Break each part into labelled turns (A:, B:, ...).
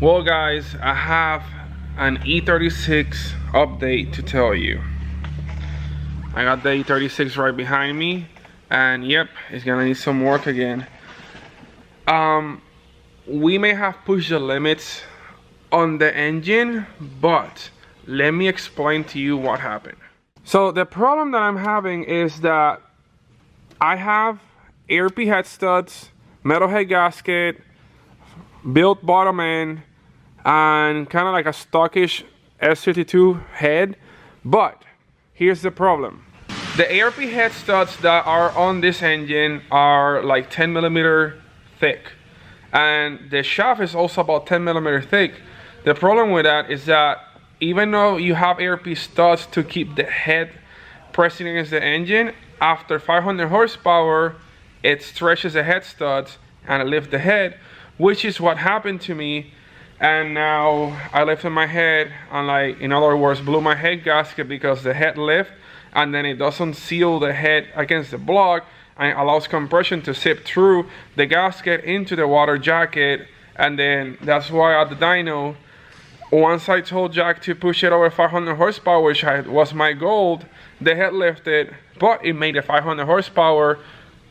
A: Well guys, I have an E36 update to tell you. I got the E36 right behind me, and yep, it's gonna need some work again. We may have pushed the limits on the engine, but let me explain to you what happened. So the problem that I'm having is that I have ARP head studs, metal head gasket, built bottom end, and kind of like a stockish S52 head. But here's the problem. The ARP head studs that are on this engine are like 10 millimeter thick, and the shaft is also about 10 millimeter thick. The problem with that is that even though you have ARP studs to keep the head pressing against the engine, after 500 horsepower it stretches the head studs and it lifts the head, which is what happened to me. And now I lifted my head and, like, in other words, blew my head gasket because the head lift and then it doesn't seal the head against the block, and it allows compression to seep through the gasket into the water jacket. And then that's why at the dyno, once I told Jack to push it over 500 horsepower, which was my goal, the head lifted, but it made a 500 horsepower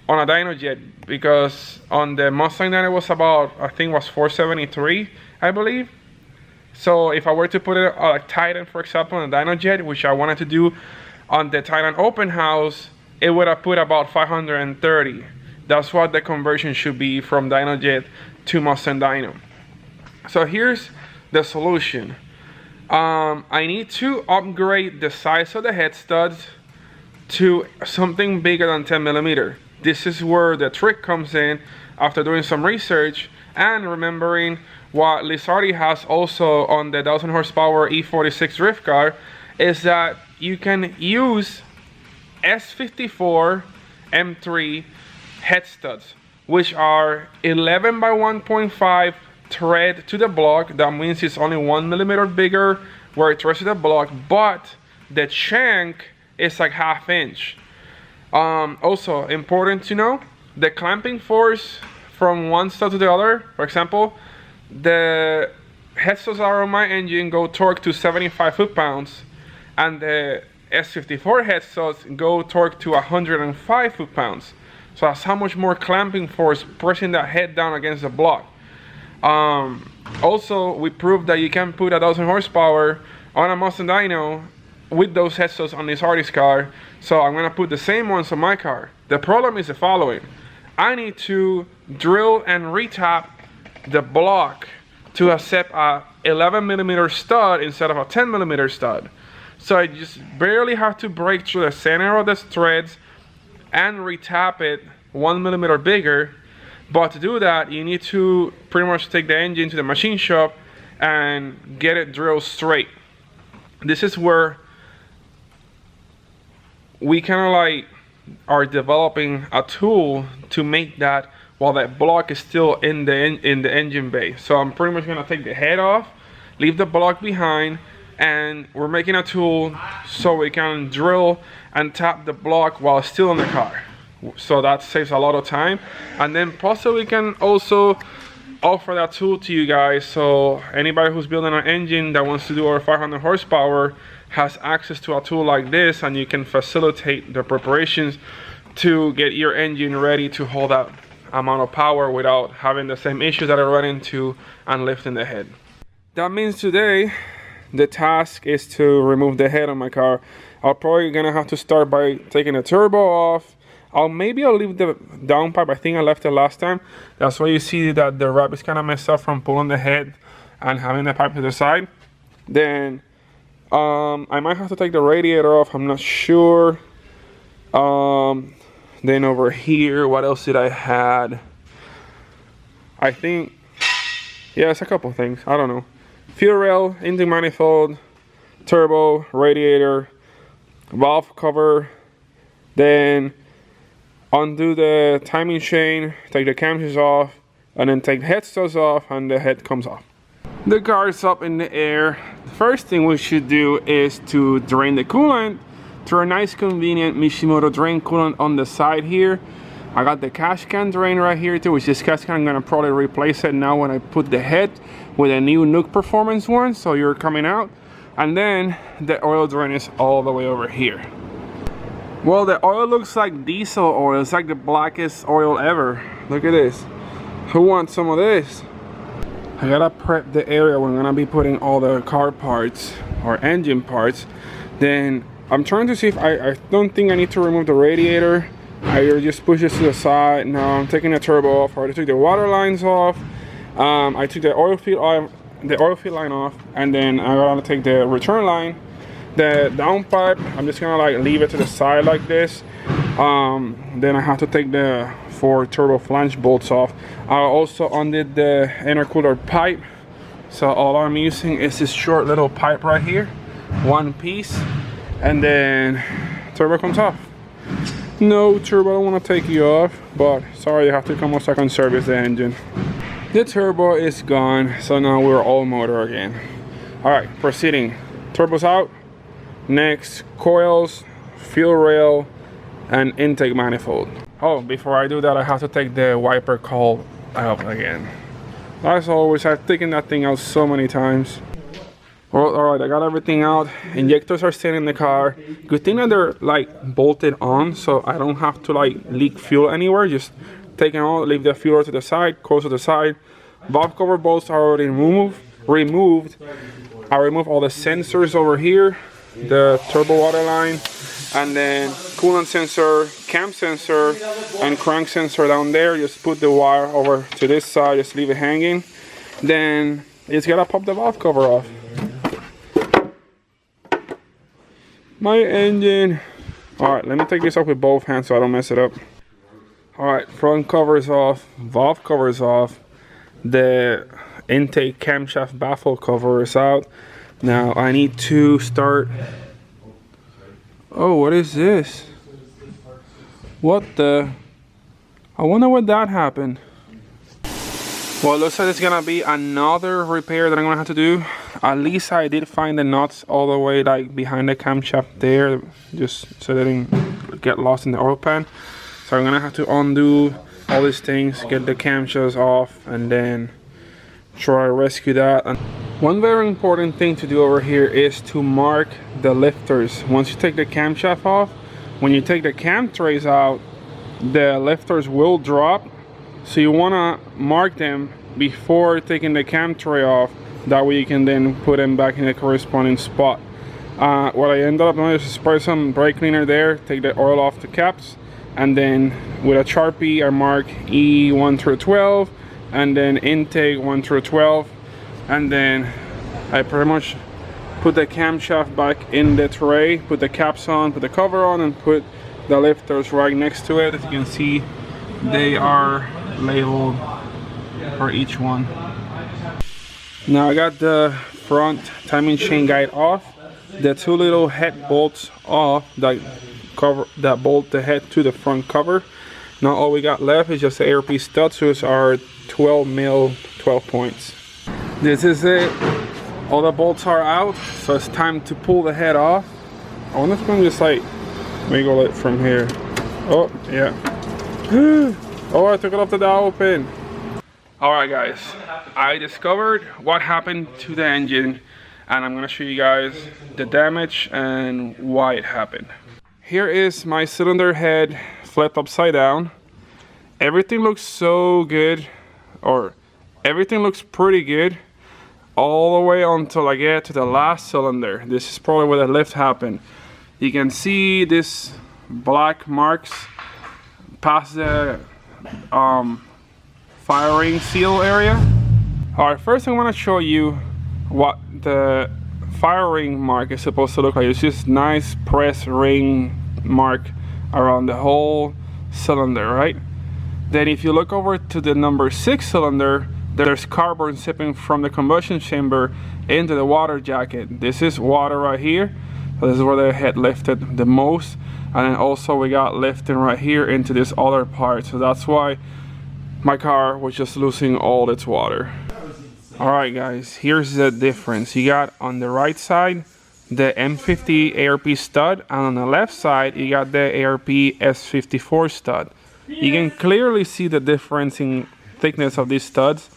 A: on a dyno jet, because on the Mustang that it was about, I think it was 473, I believe. So if I were to put it like Titan, for example, on a dyno jet, which I wanted to do on the Titan open house, it would have put about 530. That's what the conversion should be from dyno jet to Mustang dyno. So here's the solution. I need to upgrade the size of the head studs to something bigger than 10 millimeter. This is where the trick comes in after doing some research and remembering what Lizardi has also on the 1000 horsepower E46 drift car, is that you can use S54 M3 head studs, which are 11 by 1.5 thread to the block. That means it's only 1 millimeter bigger where it threads to the block, but the shank is like ½ inch. Also important to know, the clamping force from one stud to the other. For example, the head studs that are on my engine go torque to 75 foot-pounds, and the S54 head studs go torque to 105 foot-pounds. So that's how much more clamping force pressing that head down against the block. Also, we proved that you can put 1000 horsepower on a Mustang dyno with those head studs on this artist car. So I'm gonna put the same ones on my car. The problem is the following: I need to drill and retap the block to accept a 11 millimeter stud instead of a 10 millimeter stud. So I just barely have to break through the center of the threads and retap it 1 millimeter bigger. But to do that, you need to pretty much take the engine to the machine shop and get it drilled straight. This is where we kind of like are developing a tool to make that while that block is still in the engine bay. So I'm pretty much gonna take the head off, leave the block behind, and we're making a tool so we can drill and tap the block while still in the car. So that saves a lot of time, and then possibly can also offer that tool to you guys, so anybody who's building an engine that wants to do over 500 horsepower has access to a tool like this, and you can facilitate the preparations to get your engine ready to hold that amount of power without having the same issues that I run into and lifting the head. That means today the task is to remove the head on my car. I'm probably gonna have to start by taking the turbo off. Maybe I'll leave the downpipe. I think I left it last time. That's why you see that the wrap is kind of messed up from pulling the head and having the pipe to the side. Then I might have to take the radiator off. I'm not sure. Then over here, what else did I had? I think, yeah, it's a couple things. I don't know. Fuel rail, intake manifold, turbo, radiator, valve cover. Then undo the timing chain, take the camshafts off, and then take the head studs off, and the head comes off. The car is up in the air. The first thing we should do is to drain the coolant through a nice convenient Mishimoto drain coolant on the side here. I got the cash can drain right here too, which this cash can I'm gonna probably replace it now when I put the head with a new Nook Performance one, so you're coming out. And then the oil drain is all the way over here. Well, the oil looks like diesel oil. It's like the blackest oil ever. Look at this. Who wants some of this? I gotta prep the area where I'm gonna be putting all the car parts or engine parts. Then I'm trying to see if I don't think I need to remove the radiator. I just push this to the side. Now I'm taking the turbo off. I already took the water lines off. I took the oil feed line off, and then I gotta take the return line. The downpipe, I'm just gonna like leave it to the side like this. Then I have to take the 4 turbo flange bolts off. I also undid the intercooler pipe, so all I'm using is this short little pipe right here, one piece, and then turbo comes off. No, turbo, I don't want to take you off, but sorry, you have to come off so I can service the engine. The turbo is gone, so now we're all motor again. All right, proceeding. Turbo's out. Next, coils, fuel rail, and intake manifold. Oh, before I do that, I have to take the wiper cowl out again. As always, I've taken that thing out so many times. Well, all right, I got everything out. Injectors are staying in the car. Good thing that they're like bolted on, so I don't have to like leak fuel anywhere. Just take it out, leave the fuel to the side, coils to the side. Valve cover bolts are already removed. I removed all the sensors over here, the turbo water line, and then coolant sensor, cam sensor, and crank sensor down there. Just put the wire over to this side, just leave it hanging. Then you just gotta pop the valve cover off. My engine. All right, let me take this off with both hands so I don't mess it up. All right, front cover is off, valve cover is off, the intake camshaft baffle cover is out. Now I need to start. Oh, what is this? What the? I wonder what that happened. Well, it looks like it's gonna be another repair that I'm gonna have to do. At least I did find the nuts all the way like behind the camshaft there, just so they didn't get lost in the oil pan. So I'm gonna have to undo all these things, get the camshafts off, and then try to rescue that. And one very important thing to do over here is to mark the lifters. Once you take the camshaft off, when you take the cam trays out, the lifters will drop. So you want to mark them before taking the cam tray off. That way you can then put them back in the corresponding spot. What I ended up doing is spray some brake cleaner there, take the oil off the caps, and then with a Sharpie I mark E1 through 12, and then intake 1 through 12, and then I pretty much put the camshaft back in the tray, put the caps on, put the cover on, and put the lifters right next to it. As you can see, they are labeled for each one. Now I got the front timing chain guide off, the 2 little head bolts off that bolt the head to the front cover. Now all we got left is just the ARP studs, so it's our 12 mil 12 points. This is it. All the bolts are out, so it's time to pull the head off. I wonder if I can just like wiggle it from here. Oh yeah. Oh, I took it off the dowel pin. Alright guys, I discovered what happened to the engine, and I'm gonna show you guys the damage and why it happened. Here is my cylinder head flipped upside down. Everything looks so good, or everything looks pretty good, all the way until I get to the last cylinder. This is probably where the lift happened. You can see this black marks past the firing seal area. Alright, first I want to show you what the firing mark is supposed to look like. It's just nice press ring mark around the whole cylinder, right? Then if you look over to the number 6 cylinder, there's carbon sipping from the combustion chamber into the water jacket. This is water right here, so this is where the head lifted the most. And then also we got lifting right here into this other part, so that's why my car was just losing all its water. Alright guys, here's the difference. You got on the right side the M50 ARP stud, and on the left side you got the ARP S54 stud. You can clearly see the difference in thickness of these studs.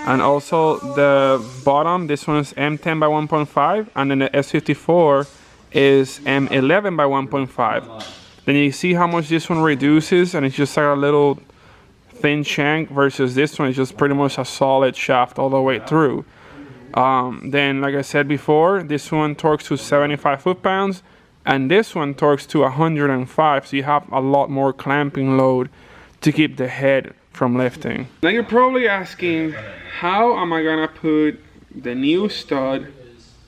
A: And also the bottom, this one is M10 by 1.5, and then the S54 is M11 by 1.5. Then you see how much this one reduces, and it's just like a little thin shank versus this one is just pretty much a solid shaft all the way through. Then, like I said before, this one torques to 75 foot-pounds, and this one torques to 105, so you have a lot more clamping load to keep the head from lifting. Now you're probably asking, how am I gonna put the new stud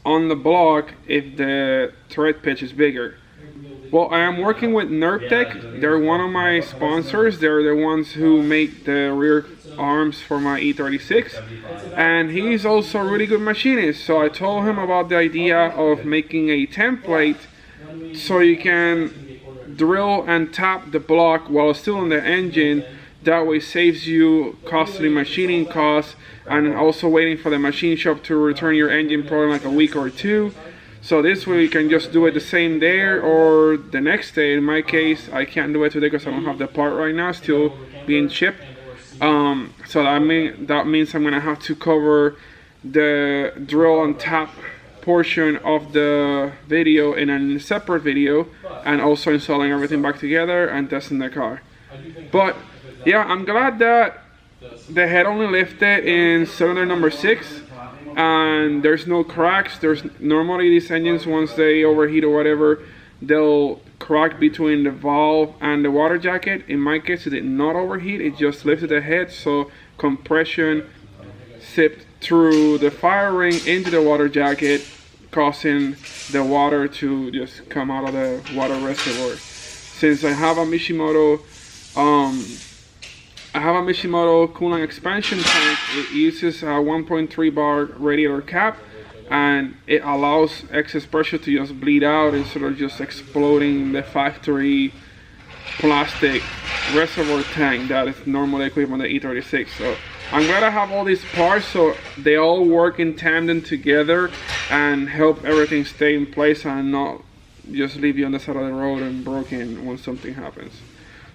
A: on the block if the thread pitch is bigger? Well, I am working with NerpTech. They're one of my sponsors. They're the ones who make the rear arms for my E36, and he's also a really good machinist. So I told him about the idea of making a template so you can drill and tap the block while still in the engine. That way saves you costly machining costs, and also waiting for the machine shop to return your engine probably like a week or two. So this way you can just do it the same day or the next day. In my case, I can't do it today because I don't have the part right now, still being shipped. So that means I'm gonna have to cover the drill and tap portion of the video in a separate video, and also installing everything back together and testing the car. But yeah, I'm glad that the head only lifted in cylinder number 6. And there's no cracks. There's normally these engines, once they overheat or whatever, they'll crack between the valve and the water jacket. In my case, it did not overheat, it just lifted the head, so compression sipped through the fire ring into the water jacket, causing the water to just come out of the water reservoir. Since I have a Mishimoto coolant expansion tank, it uses a 1.3 bar radiator cap, and it allows excess pressure to just bleed out instead of just exploding the factory plastic reservoir tank that is normally equipped on the E36. So I'm glad I have all these parts so they all work in tandem together and help everything stay in place and not just leave you on the side of the road and broken when something happens.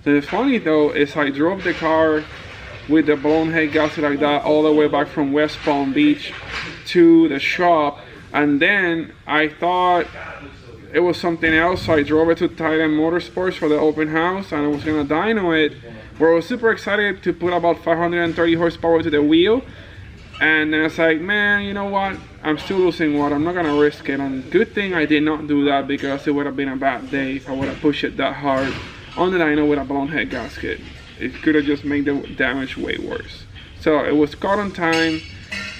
A: The funny though is I drove the car with the blown head gasket like that all the way back from West Palm Beach to the shop, and then I thought it was something else, so I drove it to Thailand Motorsports for the open house, and I was gonna dyno it, where I was super excited to put about 530 horsepower to the wheel, and then I was like, man, you know what, I'm still losing water, I'm not gonna risk it. And good thing I did not do that, because it would have been a bad day if I would have pushed it that hard on the dyno with a blown head gasket. It could have just made the damage way worse. So it was caught on time.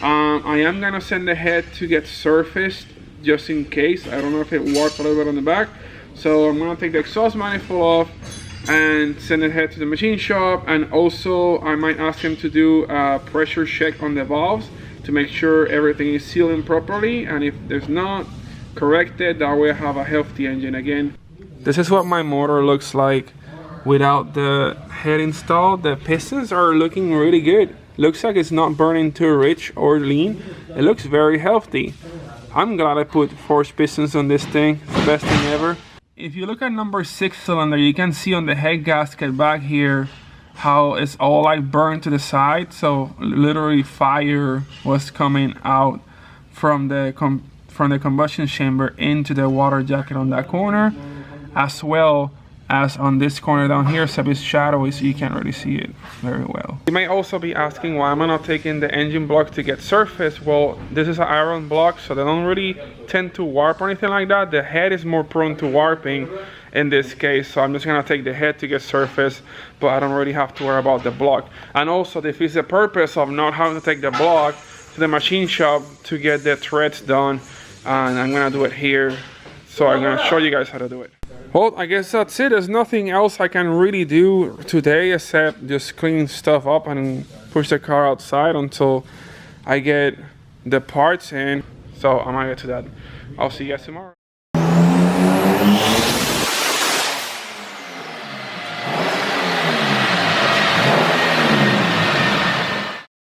A: I am gonna send the head to get surfaced just in case. I don't know if it warped a little bit on the back. So I'm gonna take the exhaust manifold off and send the head to the machine shop. And also I might ask him to do a pressure check on the valves to make sure everything is sealing properly. And if there's not, correct it. That way I have a healthy engine again. This is what my motor looks like without the head installed. The pistons are looking really good. Looks like it's not burning too rich or lean. It looks very healthy. I'm glad I put forged pistons on this thing. It's the best thing ever. If you look at number 6 cylinder, you can see on the head gasket back here how it's all like burned to the side. So literally fire was coming out from the combustion chamber into the water jacket on that corner, as well as on this corner down here, except it's shadowy, so you can't really see it very well. You may also be asking why am I not taking the engine block to get surfaced. Well, this is an iron block, so they don't really tend to warp or anything like that. The head is more prone to warping in this case, so I'm just gonna take the head to get surfaced, but I don't really have to worry about the block. And also defeats the purpose of not having to take the block to the machine shop to get the threads done. And I'm gonna do it here, so I'm gonna show you guys how to do it. Well, I guess that's it. There's nothing else I can really do today except just clean stuff up and push the car outside until I get the parts in. So I might get to that. I'll see you guys tomorrow.